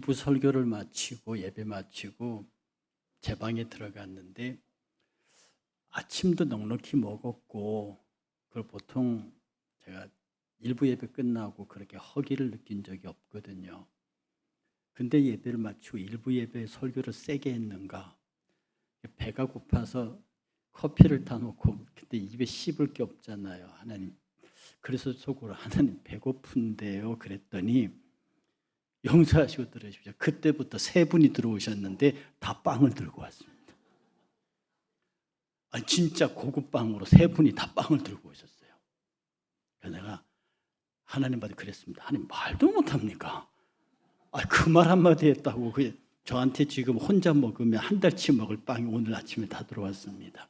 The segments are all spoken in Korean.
일부 설교를 마치고 예배 마치고 제 방에 들어갔는데 아침도 넉넉히 먹었고, 그걸 보통 제가 일부 예배 끝나고 그렇게 허기를 느낀 적이 없거든요. 근데 예배를 마치고 일부 예배 설교를 세게 했는가, 배가 고파서 커피를 다 놓고, 근데 입에 씹을 게 없잖아요. 하나님, 그래서 속으로 하나님 배고픈데요 그랬더니 용서하시고 들으십시오. 그때부터 세 분이 들어오셨는데 다 빵을 들고 왔습니다. 아니, 진짜 고급 빵으로 세 분이 다 빵을 들고 오셨어요. 그래서 내가 하나님한테 그랬습니다. 하나님, 말도 못합니까? 그 말 한마디 했다고 저한테 지금 혼자 먹으면 한 달치 먹을 빵이 오늘 아침에 다 들어왔습니다.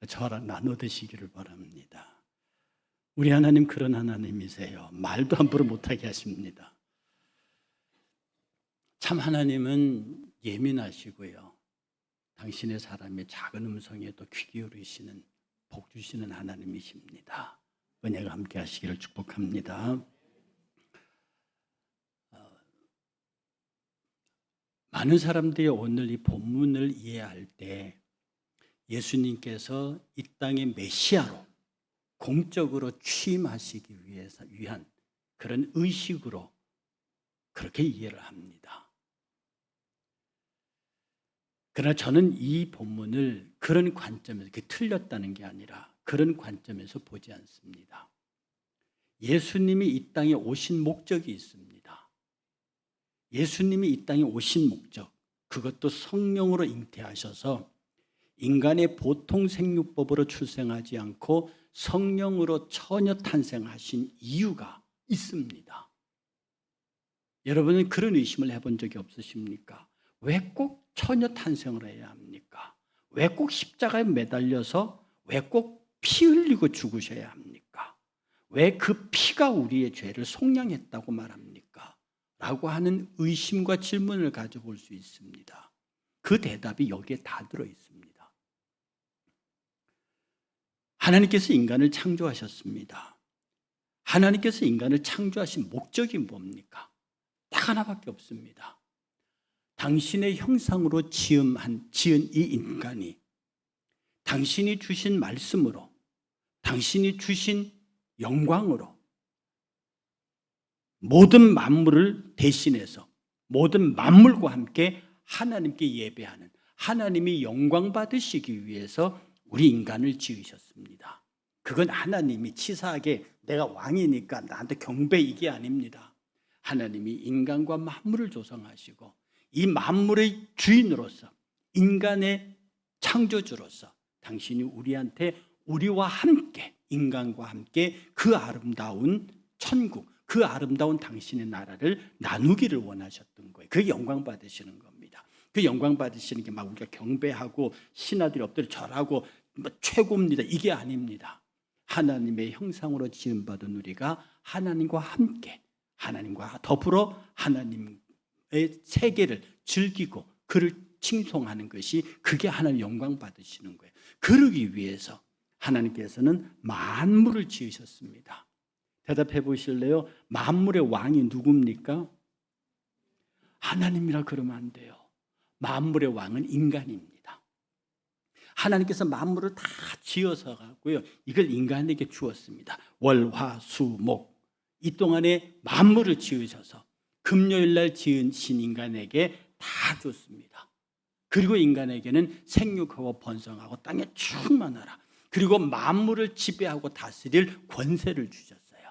저랑 나눠 드시기를 바랍니다. 우리 하나님 그런 하나님이세요. 말도 함부로 못하게 하십니다. 참 하나님은 예민하시고요, 당신의 사람의 작은 음성에도 귀 기울이시는, 복 주시는 하나님이십니다. 은혜가 함께 하시기를 축복합니다. 많은 사람들이 오늘 이 본문을 이해할 때 예수님께서 이 땅의 메시아로 공적으로 취임하시기 위한 그런 의식으로 그렇게 이해를 합니다. 그러나 저는 이 본문을 그런 관점에서, 틀렸다는 게 아니라 그런 관점에서 보지 않습니다. 예수님이 이 땅에 오신 목적이 있습니다. 예수님이 이 땅에 오신 목적, 그것도 성령으로 잉태하셔서 인간의 보통 생육법으로 출생하지 않고 성령으로 처녀 탄생하신 이유가 있습니다. 여러분은 그런 의심을 해본 적이 없으십니까? 왜 꼭 처녀 탄생을 해야 합니까? 왜 꼭 십자가에 매달려서, 왜 꼭 피 흘리고 죽으셔야 합니까? 왜 그 피가 우리의 죄를 속량했다고 말합니까? 라고 하는 의심과 질문을 가져볼 수 있습니다. 그 대답이 여기에 다 들어 있습니다. 하나님께서 인간을 창조하셨습니다. 하나님께서 인간을 창조하신 목적이 뭡니까? 딱 하나밖에 없습니다. 당신의 형상으로 지은 이 인간이 당신이 주신 말씀으로, 당신이 주신 영광으로 모든 만물을 대신해서 모든 만물과 함께 하나님께 예배하는, 하나님이 영광 받으시기 위해서 우리 인간을 지으셨습니다. 그건 하나님이 치사하게 내가 왕이니까 나한테 경배, 이게 아닙니다. 하나님이 인간과 만물을 조성하시고 이 만물의 주인으로서, 인간의 창조주로서 당신이 우리한테, 우리와 함께, 인간과 함께 그 아름다운 천국, 그 아름다운 당신의 나라를 나누기를 원하셨던 거예요. 그게 영광 받으시는 겁니다. 그 영광 받으시는 게 막 우리가 경배하고 신하들이 엎드려 절하고 최고입니다, 이게 아닙니다. 하나님의 형상으로 지음받은 우리가 하나님과 함께, 하나님과 더불어 하나님의 세계를 즐기고 그를 칭송하는 것이, 그게 하나님 영광 받으시는 거예요. 그러기 위해서 하나님께서는 만물을 지으셨습니다. 대답해 보실래요? 만물의 왕이 누굽니까? 하나님이라 그러면 안 돼요. 만물의 왕은 인간입니다. 하나님께서 만물을 다 지어서 가고요, 이걸 인간에게 주었습니다. 월, 화, 수, 목, 이 동안에 만물을 지으셔서 금요일 날 지으신 인간에게 다 줬습니다. 그리고 인간에게는 생육하고 번성하고 땅에 충만하라, 그리고 만물을 지배하고 다스릴 권세를 주셨어요.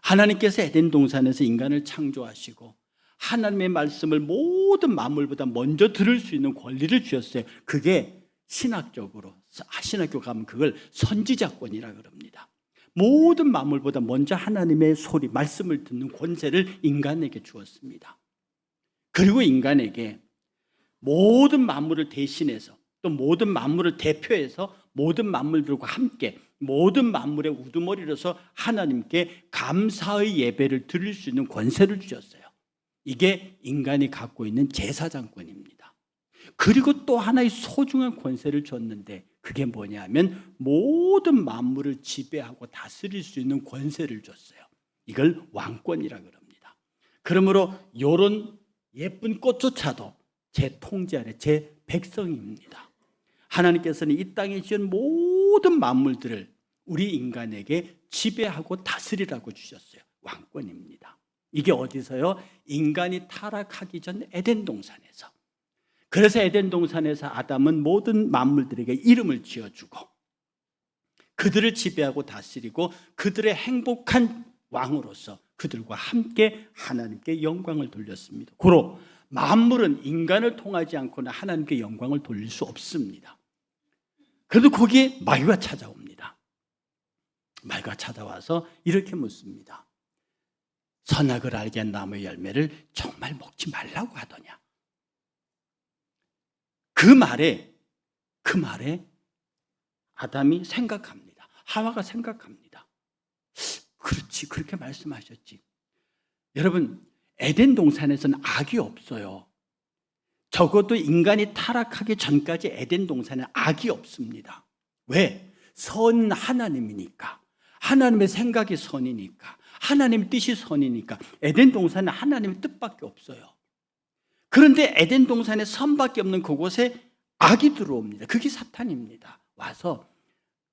하나님께서 에덴 동산에서 인간을 창조하시고 하나님의 말씀을 모든 만물보다 먼저 들을 수 있는 권리를 주셨어요. 그게 신학적으로, 신학교 가면 그걸 선지자권이라 그럽니다. 모든 만물보다 먼저 하나님의 소리, 말씀을 듣는 권세를 인간에게 주었습니다. 그리고 인간에게 모든 만물을 대신해서, 또 모든 만물을 대표해서 모든 만물들과 함께 모든 만물의 우두머리로서 하나님께 감사의 예배를 드릴 수 있는 권세를 주셨어요. 이게 인간이 갖고 있는 제사장권입니다. 그리고 또 하나의 소중한 권세를 줬는데, 그게 뭐냐면 모든 만물을 지배하고 다스릴 수 있는 권세를 줬어요. 이걸 왕권이라 그럽니다. 그러므로 이런 예쁜 꽃조차도 제 통제 아래 제 백성입니다. 하나님께서는 이 땅에 지은 모든 만물들을 우리 인간에게 지배하고 다스리라고 주셨어요. 왕권입니다. 이게 어디서요? 인간이 타락하기 전 에덴 동산에서. 그래서 에덴 동산에서 아담은 모든 만물들에게 이름을 지어주고 그들을 지배하고 다스리고 그들의 행복한 왕으로서 그들과 함께 하나님께 영광을 돌렸습니다. 고로 만물은 인간을 통하지 않고는 하나님께 영광을 돌릴 수 없습니다. 그래도 거기에 마귀가 찾아옵니다. 마귀가 찾아와서 이렇게 묻습니다. 선악을 알게 한 나무의 열매를 정말 먹지 말라고 하더냐? 그 말에 아담이 생각합니다. 하와가 생각합니다. 그렇지, 그렇게 말씀하셨지. 여러분, 에덴 동산에서는 악이 없어요. 적어도 인간이 타락하기 전까지 에덴 동산에 악이 없습니다. 왜? 선 하나님이니까. 하나님의 생각이 선이니까. 하나님의 뜻이 선이니까. 에덴 동산에 하나님의 뜻밖에 없어요. 그런데 에덴 동산에 선밖에 없는 그곳에 악이 들어옵니다. 그게 사탄입니다. 와서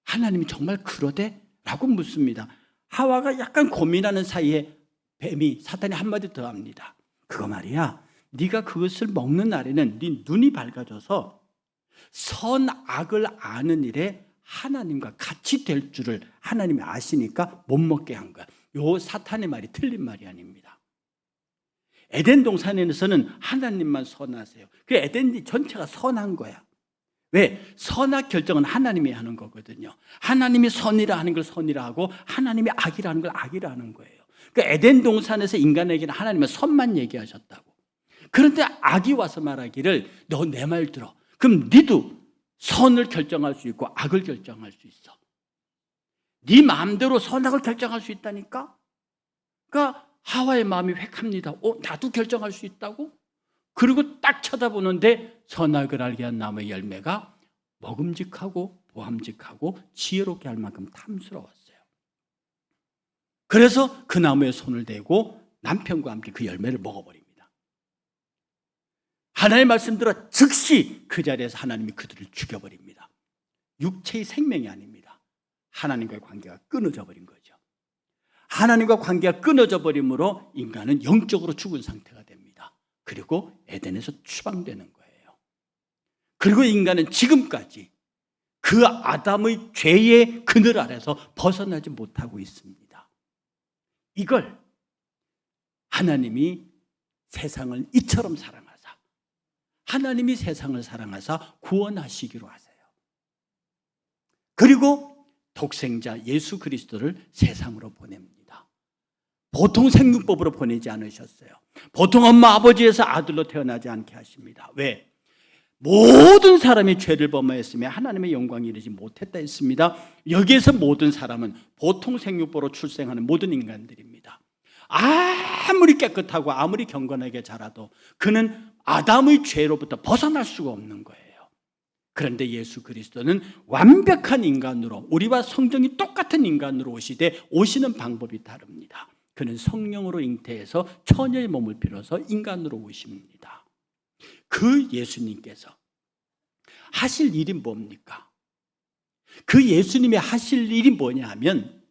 하나님이 정말 그러대? 라고 묻습니다. 하와가 약간 고민하는 사이에 뱀이, 사탄이 한마디 더 합니다. 그거 말이야, 네가 그것을 먹는 날에는 네 눈이 밝아져서 선악을 아는 일에 하나님과 같이 될 줄을 하나님이 아시니까 못 먹게 한 거야. 요 사탄의 말이 틀린 말이 아닙니다. 에덴 동산에서는 하나님만 선하세요. 그 에덴 전체가 선한 거야. 왜? 선악 결정은 하나님이 하는 거거든요. 하나님이 선이라 하는 걸 선이라 하고 하나님이 악이라 하는 걸 악이라 하는 거예요. 그러니까 에덴 동산에서 인간에게는 하나님은 선만 얘기하셨다고. 그런데 악이 와서 말하기를 너 내 말 들어. 그럼 니도 선을 결정할 수 있고 악을 결정할 수 있어. 네 마음대로 선악을 결정할 수 있다니까. 그러니까 하와의 마음이 획합니다. 나도 결정할 수 있다고? 그리고 딱 쳐다보는데 선악을 알게 한 나무의 열매가 먹음직하고 보함직하고 지혜롭게 할 만큼 탐스러웠어요. 그래서 그 나무에 손을 대고 남편과 함께 그 열매를 먹어버립니다. 하나님의 말씀대로 즉시 그 자리에서 하나님이 그들을 죽여버립니다. 육체의 생명이 아닙니다. 하나님과의 관계가 끊어져 버린 거죠. 하나님과 관계가 끊어져 버림으로 인간은 영적으로 죽은 상태가 됩니다. 그리고 에덴에서 추방되는 거예요. 그리고 인간은 지금까지 그 아담의 죄의 그늘 아래서 벗어나지 못하고 있습니다. 이걸 하나님이 세상을 이처럼 사랑하사, 하나님이 세상을 사랑하사 구원하시기로 하세요. 그리고 독생자 예수 그리스도를 세상으로 보냅니다. 보통 생육법으로 보내지 않으셨어요. 보통 엄마 아버지에서 아들로 태어나지 않게 하십니다. 왜? 모든 사람이 죄를 범하였으며 하나님의 영광에 이르지 못했다 했습니다. 여기에서 모든 사람은 보통 생육법으로 출생하는 모든 인간들입니다. 아무리 깨끗하고 아무리 경건하게 자라도 그는 아담의 죄로부터 벗어날 수가 없는 거예요. 그런데 예수 그리스도는 완벽한 인간으로, 우리와 성정이 똑같은 인간으로 오시되 오시는 방법이 다릅니다. 그는 성령으로 잉태해서 처녀의 몸을 빌어서 인간으로 오십니다. 그 예수님께서 하실 일이 뭡니까? 그 예수님이 하실 일이 뭐냐 하면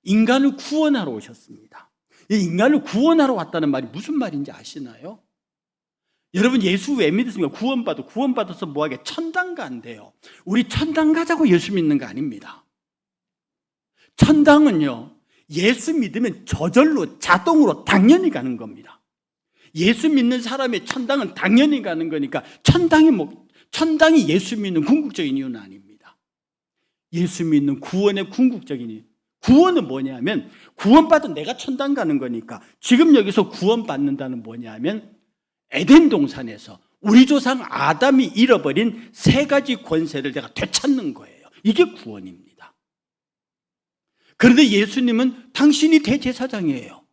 인간을 구원하러 오셨습니다. 이 인간을 구원하러 왔다는 말이 무슨 말인지 아시나요? 여러분, 예수 왜 믿으십니까? 구원받아서 뭐하게? 천당 간대요. 우리 천당 가자고 예수 믿는 거 아닙니다. 천당은요, 예수 믿으면 저절로 자동으로 당연히 가는 겁니다. 예수 믿는 사람의 천당은 당연히 가는 거니까 천당이 예수 믿는 궁극적인 이유는 아닙니다. 예수 믿는 구원의 궁극적인 이유. 구원은 뭐냐면 구원받은 내가 천당 가는 거니까 지금 여기서 구원받는다는 뭐냐면 에덴 동산에서 우리 조상 아담이 잃어버린 세 가지 권세를 내가 되찾는 거예요. 이게 구원입니다. 그런데 예수님은 당신이 대제사장이에요.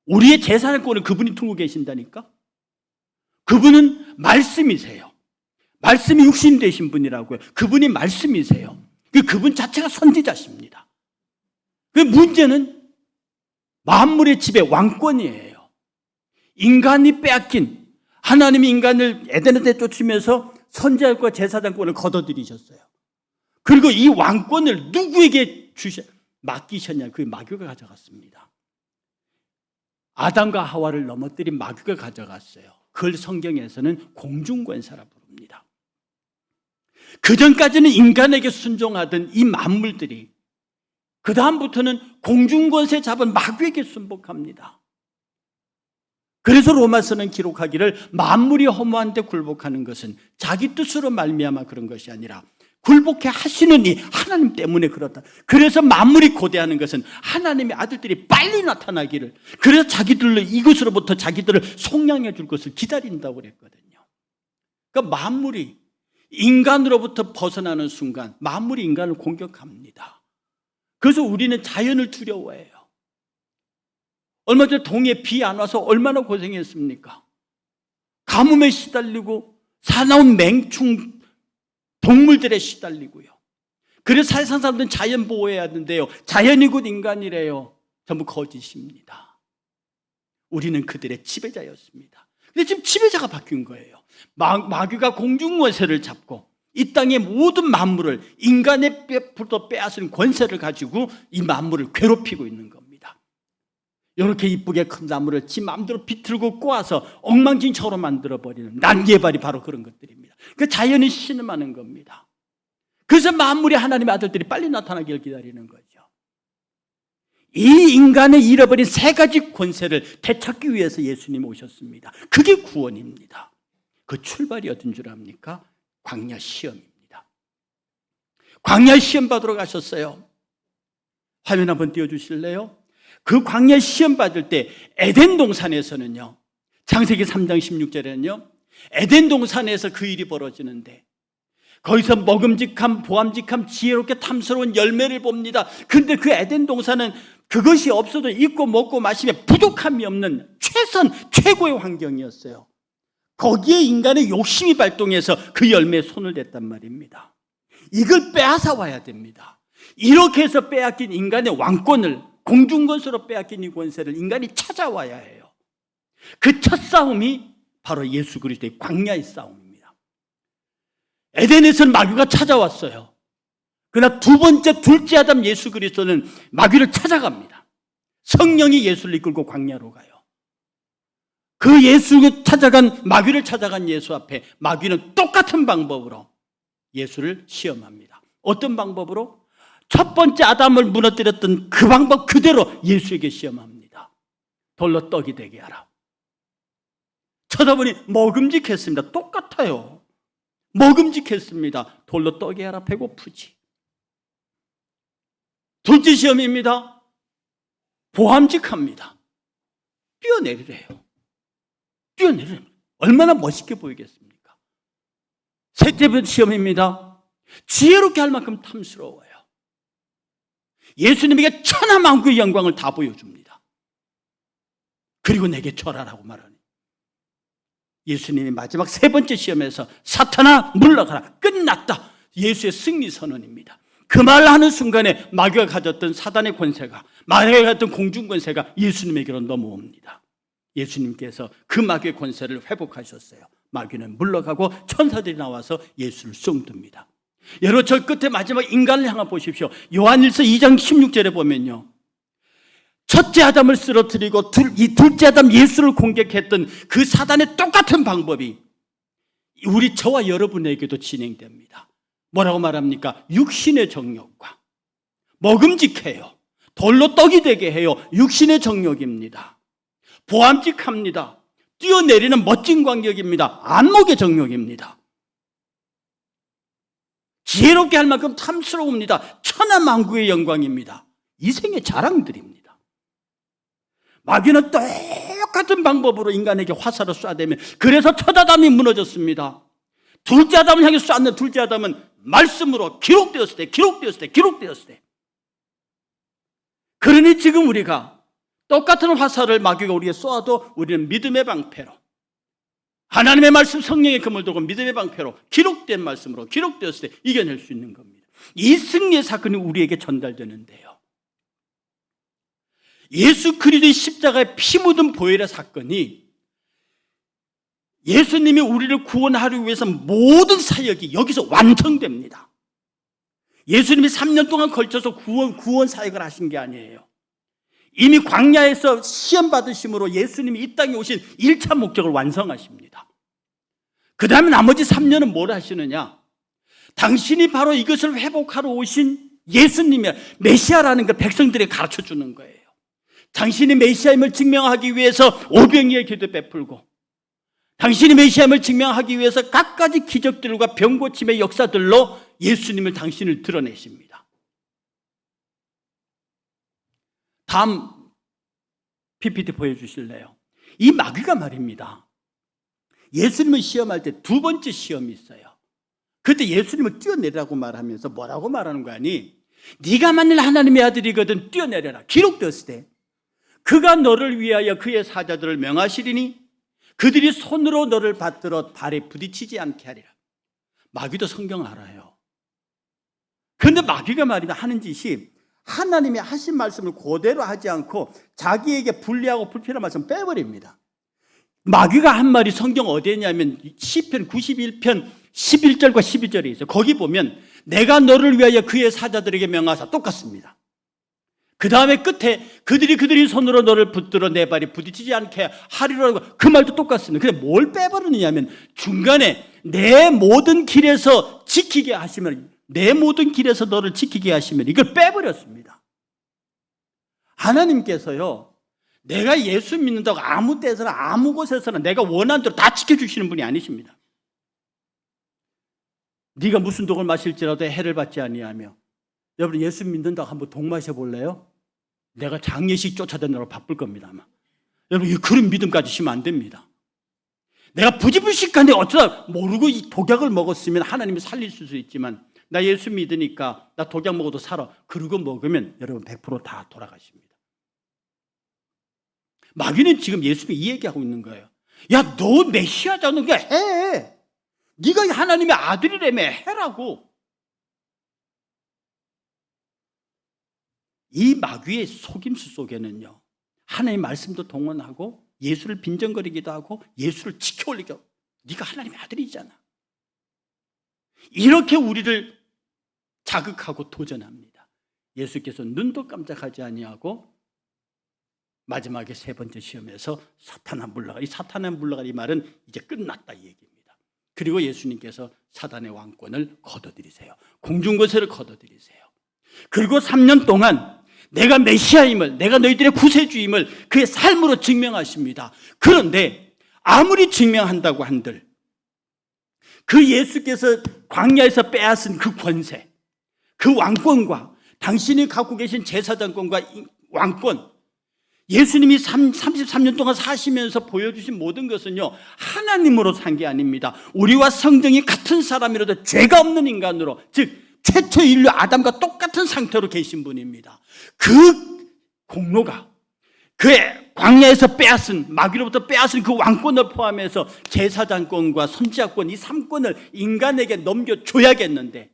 우리의 재산권을 그분이 두고 계신다니까? 그분은 말씀이세요. 말씀이 육신 되신 분이라고요. 그분이 말씀이세요. 그분 자체가 선지자십니다. 그 문제는 만물의 지배 왕권이에요. 인간이 빼앗긴, 하나님이 인간을 에덴에 쫓으면서 선지자과 제사장권을 걷어들이셨어요. 그리고 이 왕권을 누구에게 맡기셨냐? 그 마귀가 가져갔습니다. 아담과 하와를 넘어뜨린 마귀가 가져갔어요. 그걸 성경에서는 공중권세라 부릅니다. 그전까지는 인간에게 순종하던 이 만물들이 그 다음부터는 공중권세 잡은 마귀에게 순복합니다. 그래서 로마서는 기록하기를 만물이 허무한데 굴복하는 것은 자기 뜻으로 말미암아 그런 것이 아니라 굴복해 하시는 이 하나님 때문에 그렇다. 그래서 만물이 고대하는 것은 하나님의 아들들이 빨리 나타나기를, 그래서 자기들로 이것으로부터 자기들을 속량해 줄 것을 기다린다고 그랬거든요. 그러니까 만물이 인간으로부터 벗어나는 순간 만물이 인간을 공격합니다. 그래서 우리는 자연을 두려워해요. 얼마 전에 동해에 비 안 와서 얼마나 고생했습니까? 가뭄에 시달리고 사나운 맹충 동물들에 시달리고요. 그래서 세상 사람들은 자연 보호해야 하는데요, 자연이 곧 인간이래요. 전부 거짓입니다. 우리는 그들의 지배자였습니다. 근데 지금 지배자가 바뀐 거예요. 마귀가 공중권세를 잡고 이 땅의 모든 만물을 인간의 뼈부터 빼앗은 권세를 가지고 이 만물을 괴롭히고 있는 겁니다. 이렇게 이쁘게 큰 나무를 지 마음대로 비틀고 꼬아서 엉망진창으로 만들어버리는 난개발이 바로 그런 것들입니다. 그 자연이 신음하는 겁니다. 그래서 만물의 하나님의 아들들이 빨리 나타나기를 기다리는 거죠. 이 인간의 잃어버린 세 가지 권세를 되찾기 위해서 예수님이 오셨습니다. 그게 구원입니다. 그 출발이 어딘 줄 압니까? 광야 시험입니다. 광야 시험 받으러 가셨어요. 화면 한번 띄워주실래요? 그 광야 시험 받을 때 에덴 동산에서는요, 창세기 3장 16절에는요, 에덴 동산에서 그 일이 벌어지는데 거기서 먹음직함, 보암직함, 지혜롭게 탐스러운 열매를 봅니다. 근데 그 에덴 동산은 그것이 없어도 입고 먹고 마시며 부족함이 없는 최고의 환경이었어요. 거기에 인간의 욕심이 발동해서 그 열매에 손을 댔단 말입니다. 이걸 빼앗아 와야 됩니다. 이렇게 해서 빼앗긴 인간의 왕권을, 공중권세로 빼앗긴 이 권세를 인간이 찾아와야 해요. 그 첫 싸움이 바로 예수 그리스도의 광야의 싸움입니다. 에덴에서는 마귀가 찾아왔어요. 그러나 두 번째, 둘째 아담 예수 그리스도는 마귀를 찾아갑니다. 성령이 예수를 이끌고 광야로 가요. 그 마귀를 찾아간 예수 앞에 마귀는 똑같은 방법으로 예수를 시험합니다. 어떤 방법으로? 첫 번째 아담을 무너뜨렸던 그 방법 그대로 예수에게 시험합니다. 돌로 떡이 되게 하라. 쳐다보니 먹음직했습니다. 똑같아요. 먹음직했습니다. 돌로 떡이 하라. 배고프지. 둘째 시험입니다. 보암직합니다. 뛰어내리래요. 얼마나 멋있게 보이겠습니까? 셋째 시험입니다. 지혜롭게 할 만큼 탐스러워요. 예수님에게 천하만국의 영광을 다 보여줍니다. 그리고 내게 절하라고 말하니, 예수님이 마지막 세 번째 시험에서 사탄아 물러가라, 끝났다, 예수의 승리 선언입니다. 그 말을 하는 순간에 마귀가 가졌던 사단의 권세가, 마귀가 가졌던 공중 권세가 예수님에게로 넘어옵니다. 예수님께서 그 마귀의 권세를 회복하셨어요. 마귀는 물러가고 천사들이 나와서 예수를 颂듭니다. 여러분, 저 끝에 마지막 인간을 향해 보십시오. 요한일서 2장 16절에 보면요, 첫째 아담을 쓰러뜨리고 이 둘째 아담 예수를 공격했던 그 사단의 똑같은 방법이 우리 저와 여러분에게도 진행됩니다. 뭐라고 말합니까? 육신의 정욕과 먹음직해요. 돌로 떡이 되게 해요. 육신의 정욕입니다. 보암직합니다. 뛰어내리는 멋진 광역입니다. 안목의 정욕입니다. 지혜롭게 할 만큼 탐스러웁니다. 천하만국의 영광입니다. 이생의 자랑들입니다. 마귀는 똑같은 방법으로 인간에게 화살을 쏴대면, 그래서 첫 아담이 무너졌습니다. 둘째 아담을 향해 쐈는 둘째 아담은 말씀으로 기록되었을 때. 그러니 지금 우리가 똑같은 화살을 마귀가 우리에게 쏘아도 우리는 믿음의 방패로, 하나님의 말씀 성령의 금을 두고 믿음의 방패로 기록된 말씀으로 기록되었을 때 이겨낼 수 있는 겁니다. 이 승리의 사건이 우리에게 전달되는데요, 예수 그리스도의 십자가의 피 묻은 보혈의 사건이 예수님이 우리를 구원하기 위해서 모든 사역이 여기서 완성됩니다. 예수님이 3년 동안 걸쳐서 구원 사역을 하신 게 아니에요. 이미 광야에서 시험 받으심으로 예수님이 이 땅에 오신 1차 목적을 완성하십니다. 그 다음에 나머지 3년은 뭘 하시느냐? 당신이 바로 이것을 회복하러 오신 예수님이 메시아라는 걸 백성들에게 가르쳐 주는 거예요. 당신이 메시아임을 증명하기 위해서 오병이의 기도 베풀고, 당신이 메시아임을 증명하기 위해서 갖가지 기적들과 병고침의 역사들로 예수님을 당신을 드러내십니다. 다음 PPT 보여주실래요? 이 마귀가 말입니다. 예수님을 시험할 때 두 번째 시험이 있어요. 그때 예수님을 뛰어내리라고 말하면서 뭐라고 말하는 거 아니? 네가 만일 하나님의 아들이거든 뛰어내려라. 기록되었을 때 그가 너를 위하여 그의 사자들을 명하시리니 그들이 손으로 너를 받들어 발에 부딪히지 않게 하리라. 마귀도 성경 알아요. 그런데 마귀가 말이다 하는 짓이 하나님이 하신 말씀을 그대로 하지 않고 자기에게 불리하고 불필요한 말씀 빼버립니다. 마귀가 한 말이 성경 어디에 있냐면 시편 91편 11절과 12절에 있어요. 거기 보면 내가 너를 위하여 그의 사자들에게 명하사 똑같습니다. 그 다음에 끝에 그들이 손으로 너를 붙들어 내 발이 부딪히지 않게 하리라고 그 말도 똑같습니다. 근데 뭘 빼버리느냐면 중간에 내 모든 길에서 지키게 하시면, 내 모든 길에서 너를 지키게 하시면 이걸 빼버렸습니다. 하나님께서요, 내가 예수 믿는다고 아무 때서나 아무 곳에서나 내가 원하는 대로 다 지켜주시는 분이 아니십니다. 네가 무슨 독을 마실지라도 해를 받지 아니하며. 여러분 예수 믿는다고 한번 독 마셔볼래요? 내가 장례식 쫓아다니느라고 바쁠 겁니다 아마. 여러분 그런 믿음 가지시면 안 됩니다. 내가 부지불식간에 어쩌다 모르고 이 독약을 먹었으면 하나님이 살리실 수 있지만 나 예수 믿으니까 나 독약 먹어도 살아. 그러고 먹으면 여러분 100% 다 돌아가십니다. 마귀는 지금 예수님이 이 얘기하고 있는 거예요. 야, 너 메시아잖아. 그냥 해. 네가 하나님의 아들이라며 해라고. 이 마귀의 속임수 속에는요, 하나님의 말씀도 동원하고 예수를 빈정거리기도 하고 예수를 지켜올리기도 하고, 네가 하나님의 아들이잖아. 이렇게 우리를 자극하고 도전합니다. 예수께서 눈도 깜짝하지 아니하고 마지막에 세 번째 시험에서 사탄아 물러가. 이 사탄아 물러가 이 말은 이제 끝났다 이 얘기입니다. 그리고 예수님께서 사단의 왕권을 거둬들이세요. 공중권세를 거둬들이세요. 그리고 3년 동안 내가 메시아임을, 내가 너희들의 구세주임을 그의 삶으로 증명하십니다. 그런데 아무리 증명한다고 한들 그 예수께서 광야에서 빼앗은 그 권세, 그 왕권과 당신이 갖고 계신 제사장권과 왕권, 예수님이 33년 동안 사시면서 보여주신 모든 것은요, 하나님으로 산 게 아닙니다. 우리와 성정이 같은 사람이라도 죄가 없는 인간으로, 즉 최초 인류 아담과 똑같은 상태로 계신 분입니다. 그 공로가 그의 광야에서 빼앗은, 마귀로부터 빼앗은 그 왕권을 포함해서 제사장권과 선지자권 이 3권을 인간에게 넘겨줘야겠는데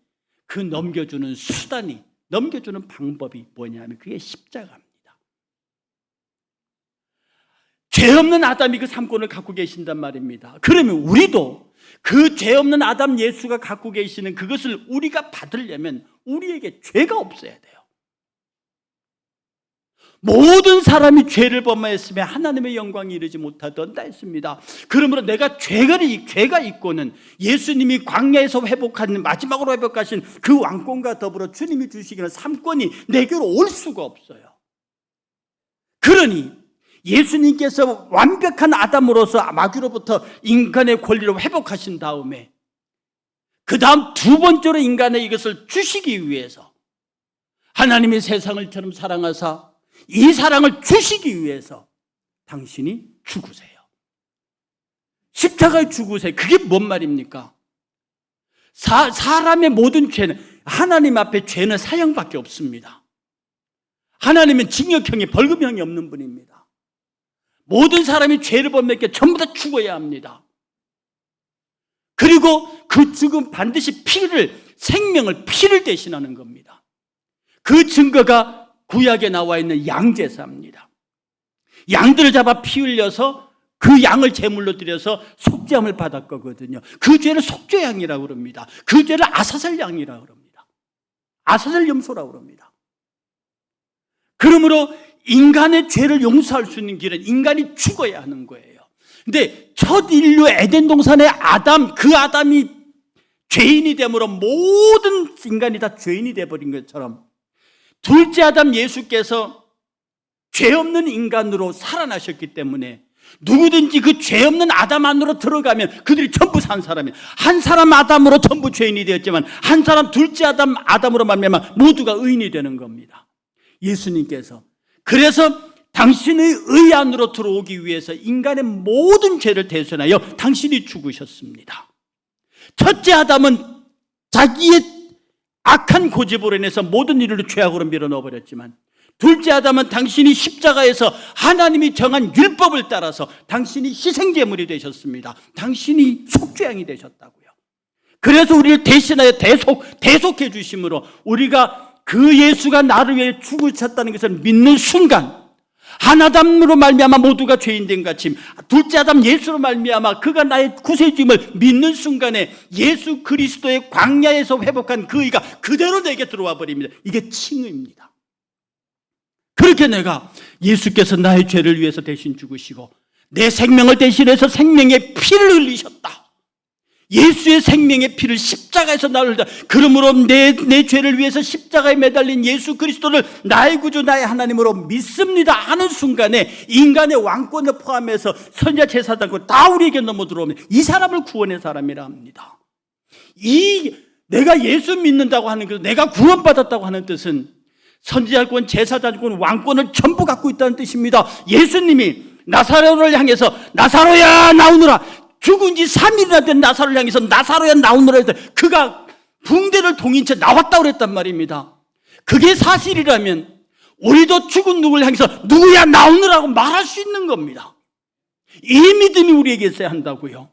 그 넘겨주는 수단이, 넘겨주는 방법이 뭐냐면 그게 십자가입니다. 죄 없는 아담이 그 3권을 갖고 계신단 말입니다. 그러면 우리도 그 죄 없는 아담 예수가 갖고 계시는 그것을 우리가 받으려면 우리에게 죄가 없어야 돼요. 모든 사람이 죄를 범하였으며 하나님의 영광이 이르지 못하던다 했습니다. 그러므로 내가 죄가 있고는 예수님이 광야에서 회복하는, 마지막으로 회복하신 그 왕권과 더불어 주님이 주시기는 3권이 내게로 올 수가 없어요. 그러니 예수님께서 완벽한 아담으로서 마귀로부터 인간의 권리를 회복하신 다음에 그 다음 두 번째로 인간의 이것을 주시기 위해서 하나님이 세상을 처럼 사랑하사 이 사랑을 주시기 위해서 당신이 죽으세요. 십자가에 죽으세요. 그게 뭔 말입니까? 사람의 모든 죄는, 하나님 앞에 죄는 사형밖에 없습니다. 하나님은 징역형이, 벌금형이 없는 분입니다. 모든 사람이 죄를 범했기에 전부 다 죽어야 합니다. 그리고 그 죽음 반드시 생명을 피를 대신하는 겁니다. 그 증거가 구약에 나와 있는 양제사입니다. 양들을 잡아 피 흘려서 그 양을 제물로 드려서 속죄함을 받았거든요. 그 죄를 속죄양이라고 그럽니다. 그 죄를 아사셀 양이라고 그럽니다. 아사셀 염소라고 그럽니다. 그러므로 인간의 죄를 용서할 수 있는 길은 인간이 죽어야 하는 거예요. 근데 첫 인류 에덴 동산의 그 아담이 죄인이 됨으로 모든 인간이 다 죄인이 되어버린 것처럼 둘째 아담 예수께서 죄 없는 인간으로 살아나셨기 때문에 누구든지 그 죄 없는 아담 안으로 들어가면 그들이 전부 산 사람이에요. 한 사람 아담으로 전부 죄인이 되었지만 한 사람 둘째 아담으로 말미암아 모두가 의인이 되는 겁니다. 예수님께서 그래서 당신의 의 안으로 들어오기 위해서 인간의 모든 죄를 대신하여 당신이 죽으셨습니다. 첫째 아담은 자기의 악한 고집으로 인해서 모든 일을 죄악으로 밀어넣어버렸지만 둘째 아담은 당신이 십자가에서 하나님이 정한 율법을 따라서 당신이 희생제물이 되셨습니다. 당신이 속죄양이 되셨다고요. 그래서 우리를 대신하여 대속해 주심으로 우리가 그 예수가 나를 위해 죽으셨다는 것을 믿는 순간 한 아담으로 말미암아 모두가 죄인된 같이 둘째 아담 예수로 말미암아 그가 나의 구세주임을 믿는 순간에 예수 그리스도의 광야에서 회복한 그 의가 그대로 내게 들어와 버립니다. 이게 칭의입니다. 그렇게 내가 예수께서 나의 죄를 위해서 대신 죽으시고 내 생명을 대신해서 생명의 피를 흘리셨다. 예수의 생명의 피를 십자가에서 나를 흘렸다. 그러므로 내 죄를 위해서 십자가에 매달린 예수 그리스도를 나의 구주 나의 하나님으로 믿습니다 하는 순간에 인간의 왕권을 포함해서 선지자 제사장권 다 우리에게 넘어 들어오면 이 사람을 구원의 사람이라 합니다. 내가 예수 믿는다고 하는 것, 내가 구원받았다고 하는 뜻은 선지자권, 제사장권, 왕권을 전부 갖고 있다는 뜻입니다. 예수님이 나사로를 향해서 나사로야 나오너라, 죽은 지 3일이나 된 나사로를 향해서 나사로야 나오너라 해서 그가 붕대를 동인 채 나왔다고 그랬단 말입니다. 그게 사실이라면 우리도 죽은 누구를 향해서 누구야 나오너라고 말할 수 있는 겁니다. 이 믿음이 우리에게 있어야 한다고요.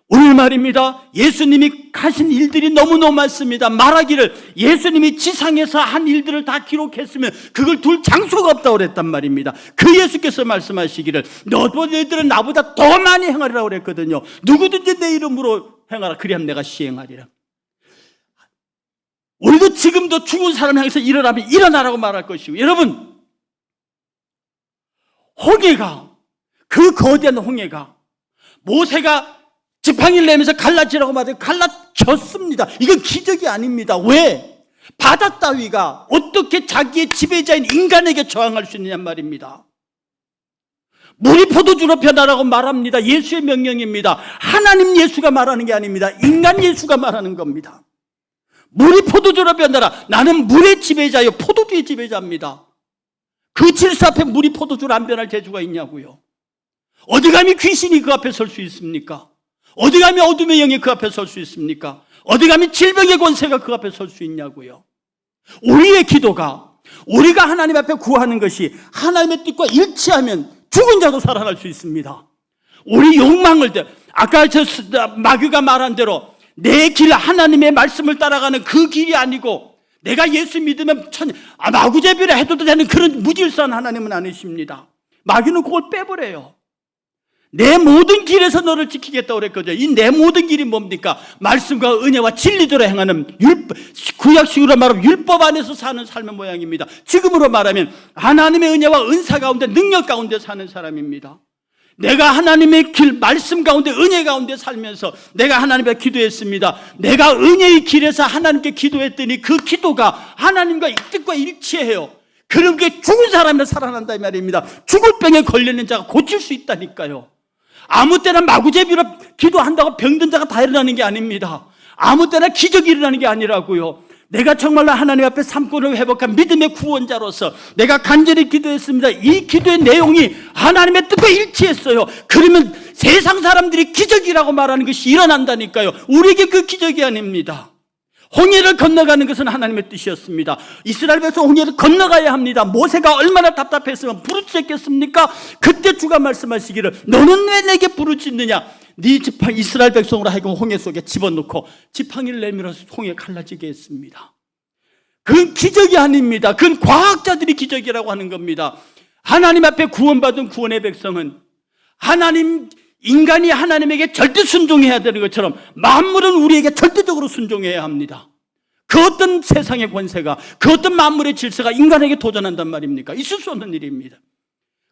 오늘 말입니다. 예수님이 하신 일들이 너무너무 많습니다. 말하기를 예수님이 지상에서 한 일들을 다 기록했으면 그걸 둘 장소가 없다고 그랬단 말입니다. 그 예수께서 말씀하시기를 너희들은 나보다 더 많이 행하리라고 그랬거든요. 누구든지 내 이름으로 행하라. 그리하면 내가 시행하리라. 우리도 지금도 죽은 사람 향해서 일어나면 일어나라고 말할 것이고, 여러분 홍해가, 그 거대한 홍해가 모세가 지팡이를 내면서 갈라지라고 말해요. 갈라졌습니다. 이건 기적이 아닙니다. 왜? 바다 따위가 어떻게 자기의 지배자인 인간에게 저항할 수 있느냐 말입니다. 물이 포도주로 변하라고 말합니다. 예수의 명령입니다. 하나님 예수가 말하는 게 아닙니다. 인간 예수가 말하는 겁니다. 물이 포도주로 변하라. 나는 물의 지배자요 포도주의 지배자입니다. 그 질서 앞에 물이 포도주로 안 변할 재주가 있냐고요. 어디 감히 귀신이 그 앞에 설 수 있습니까? 어디 감히 어둠의 영이 그 앞에 설 수 있습니까? 어디 감히 질병의 권세가 그 앞에 설 수 있냐고요. 우리의 기도가, 우리가 하나님 앞에 구하는 것이 하나님의 뜻과 일치하면 죽은 자도 살아날 수 있습니다. 우리 욕망을, 아까 마귀가 말한 대로 내 길, 하나님의 말씀을 따라가는 그 길이 아니고 내가 예수 믿으면 마구제비를 해도 되는 그런 무질서한 하나님은 아니십니다. 마귀는 그걸 빼버려요. 내 모든 길에서 너를 지키겠다고 그랬거든요. 이 내 모든 길이 뭡니까? 말씀과 은혜와 진리대로 행하는 구약식으로 말하면 율법 안에서 사는 삶의 모양입니다. 지금으로 말하면 하나님의 은혜와 은사 가운데 능력 가운데 사는 사람입니다. 내가 하나님의 길, 말씀 가운데 은혜 가운데 살면서 내가 하나님 앞에 기도했습니다. 내가 은혜의 길에서 하나님께 기도했더니 그 기도가 하나님과 이 뜻과 일치해요. 그런 게 죽은 사람이 살아난다 이 말입니다. 죽을 병에 걸리는 자가 고칠 수 있다니까요. 아무 때나 마구제비로 기도한다고 병든 자가 다 일어나는 게 아닙니다. 아무 때나 기적이 일어나는 게 아니라고요. 내가 정말로 하나님 앞에 삼권을 회복한 믿음의 구원자로서 내가 간절히 기도했습니다. 이 기도의 내용이 하나님의 뜻과 일치했어요. 그러면 세상 사람들이 기적이라고 말하는 것이 일어난다니까요. 우리에게 그 기적이 아닙니다. 홍해를 건너가는 것은 하나님의 뜻이었습니다. 이스라엘 백성 홍해를 건너가야 합니다. 모세가 얼마나 답답했으면 부르짖겠습니까? 그때 주가 말씀하시기를 너는 왜 내게 부르짖느냐? 네 지팡이 이스라엘 백성으로 하여금 홍해 속에 집어넣고 지팡이를 내밀어서 홍해 갈라지게 했습니다. 그건 기적이 아닙니다. 그건 과학자들이 기적이라고 하는 겁니다. 하나님 앞에 구원받은 구원의 백성은 인간이 하나님에게 절대 순종해야 되는 것처럼 만물은 우리에게 절대적으로 순종해야 합니다. 그 어떤 세상의 권세가, 그 어떤 만물의 질서가 인간에게 도전한단 말입니까? 있을 수 없는 일입니다.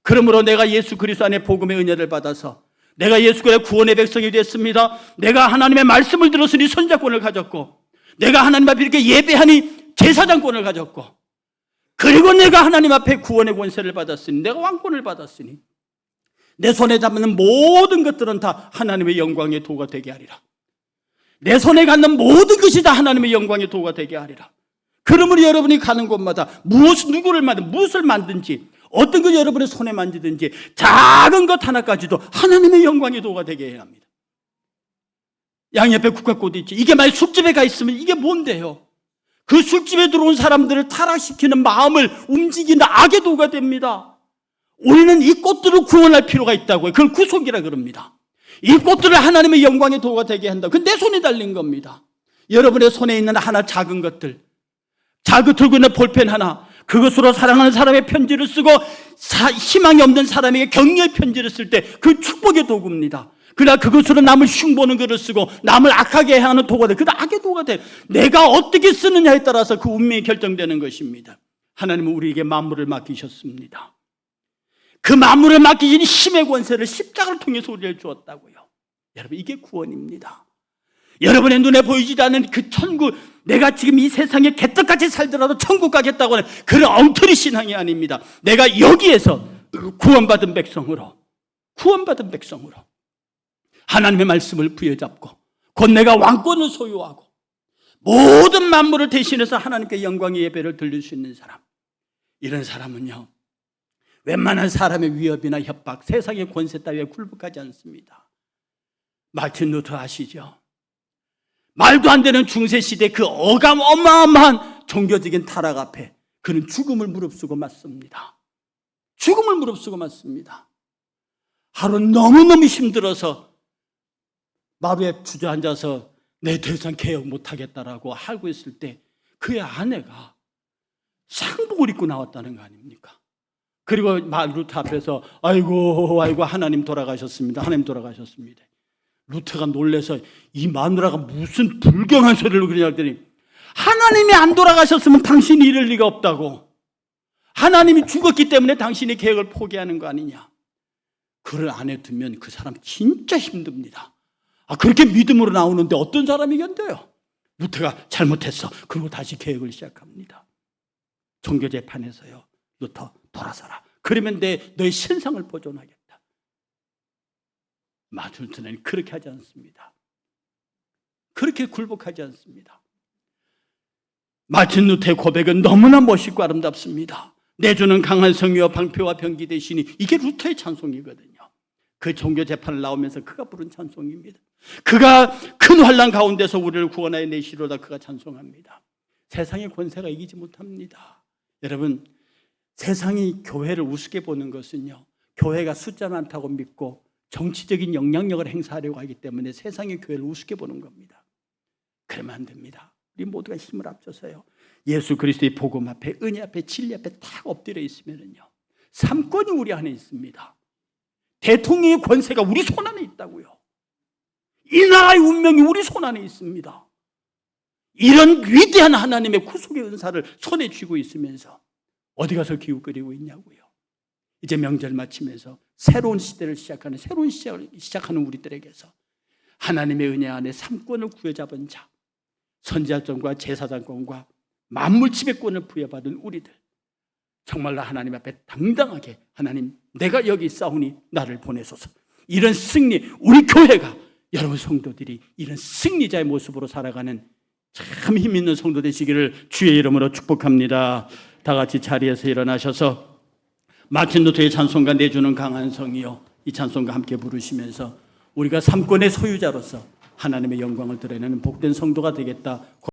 그러므로 내가 예수 그리스도 안에 복음의 은혜를 받아서 내가 예수 그리스도의 구원의 백성이 됐습니다. 내가 하나님의 말씀을 들었으니 선자권을 가졌고, 내가 하나님 앞에 이렇게 예배하니 제사장권을 가졌고, 그리고 내가 하나님 앞에 구원의 권세를 받았으니, 내가 왕권을 받았으니 내 손에 잡는 모든 것들은 다 하나님의 영광의 도가 되게 하리라. 내 손에 갖는 모든 것이 다 하나님의 영광의 도가 되게 하리라. 그러므로 여러분이 가는 곳마다 무엇을 만든지, 어떤 것 여러분의 손에 만지든지 작은 것 하나까지도 하나님의 영광의 도가 되게 해야 합니다. 양옆에 국화꽃이 있지. 이게 만약 술집에 가 있으면 이게 뭔데요? 그 술집에 들어온 사람들을 타락시키는 마음을 움직이는 악의 도가 됩니다. 우리는 이 꽃들을 구원할 필요가 있다고요. 그걸 구속이라 그럽니다. 이 꽃들을 하나님의 영광의 도가 되게 한다. 그건 내 손에 달린 겁니다. 여러분의 손에 있는 하나 작은 것들, 들고 있는 볼펜 하나, 그것으로 사랑하는 사람의 편지를 쓰고 희망이 없는 사람에게 격려의 편지를 쓸 때 그 축복의 도구입니다. 그러나 그것으로 남을 흉보는 글을 쓰고 남을 악하게 하는 도가 돼. 그건 악의 도가 돼. 내가 어떻게 쓰느냐에 따라서 그 운명이 결정되는 것입니다. 하나님은 우리에게 만물을 맡기셨습니다. 그 만물을 맡기신 힘의 권세를 십자가를 통해서 우리를 주었다고요. 여러분, 이게 구원입니다. 여러분의 눈에 보이지 않는 그 천국, 내가 지금 이 세상에 개떡같이 살더라도 천국 가겠다고 하는 그런 엉터리 신앙이 아닙니다. 내가 여기에서 구원받은 백성으로 하나님의 말씀을 부여잡고 곧 내가 왕권을 소유하고 모든 만물을 대신해서 하나님께 영광의 예배를 드릴 수 있는 사람, 이런 사람은요, 웬만한 사람의 위협이나 협박, 세상의 권세 따위에 굴복하지 않습니다. 마틴 루터 아시죠? 말도 안 되는 중세시대 그 어마어마한 종교적인 타락 앞에 그는 죽음을 무릅쓰고 맞습니다. 죽음을 무릅쓰고 맞습니다. 하루 너무너무 힘들어서 마루에 주저앉아서 내 더 이상 개혁 못하겠다라고 하고 있을 때 그의 아내가 상복을 입고 나왔다는 거 아닙니까? 그리고 루터 앞에서 아이고 하나님 돌아가셨습니다. 하나님 돌아가셨습니다. 루터가 놀라서 이 마누라가 무슨 불경한 소리를 그러냐 했더니, 하나님이 안 돌아가셨으면 당신이 이럴 리가 없다고. 하나님이 죽었기 때문에 당신이 계획을 포기하는 거 아니냐. 그를 안에 두면 그 사람 진짜 힘듭니다. 그렇게 믿음으로 나오는데 어떤 사람이 견뎌요? 루터가 잘못했어. 그리고 다시 계획을 시작합니다. 종교재판에서요, 루터 돌아서라. 그러면 너의 신상을 보존하겠다. 마틴 루터는 그렇게 하지 않습니다. 그렇게 굴복하지 않습니다. 마틴 루터의 고백은 너무나 멋있고 아름답습니다. 내주는 강한 성의와 방패와 병기 되시니, 이게 루터의 찬송이거든요. 그 종교 재판을 나오면서 그가 부른 찬송입니다. 그가 큰 환난 가운데서 우리를 구원하여 내시로다 그가 찬송합니다. 세상의 권세가 이기지 못합니다. 여러분, 세상이 교회를 우습게 보는 것은요, 교회가 숫자 많다고 믿고 정치적인 영향력을 행사하려고 하기 때문에 세상의 교회를 우습게 보는 겁니다. 그러면 안 됩니다. 우리 모두가 힘을 합쳐서요, 예수 그리스도의 복음 앞에, 은혜 앞에, 진리 앞에 딱 엎드려 있으면요, 삼권이 우리 안에 있습니다. 대통령의 권세가 우리 손 안에 있다고요. 이 나라의 운명이 우리 손 안에 있습니다. 이런 위대한 하나님의 구속의 은사를 손에 쥐고 있으면서 어디 가서 기웃거리고 있냐고요. 이제 명절 마치면서 새로운 시대를 시작하는, 새로운 시작을 시작하는 우리들에게서 하나님의 은혜 안에 삼권을 구해잡은 자, 선지자권과 제사장권과 만물 지배권을 부여받은 우리들, 정말로 하나님 앞에 당당하게, 하나님 내가 여기 있사오니 나를 보내소서, 이런 승리, 우리 교회가, 여러분 성도들이 이런 승리자의 모습으로 살아가는 참 힘있는 성도 되시기를 주의 이름으로 축복합니다. 다 같이 자리에서 일어나셔서 마틴 루터의 찬송가 내주는 강한 성이요, 이 찬송가 함께 부르시면서 우리가 삼권의 소유자로서 하나님의 영광을 드러내는 복된 성도가 되겠다.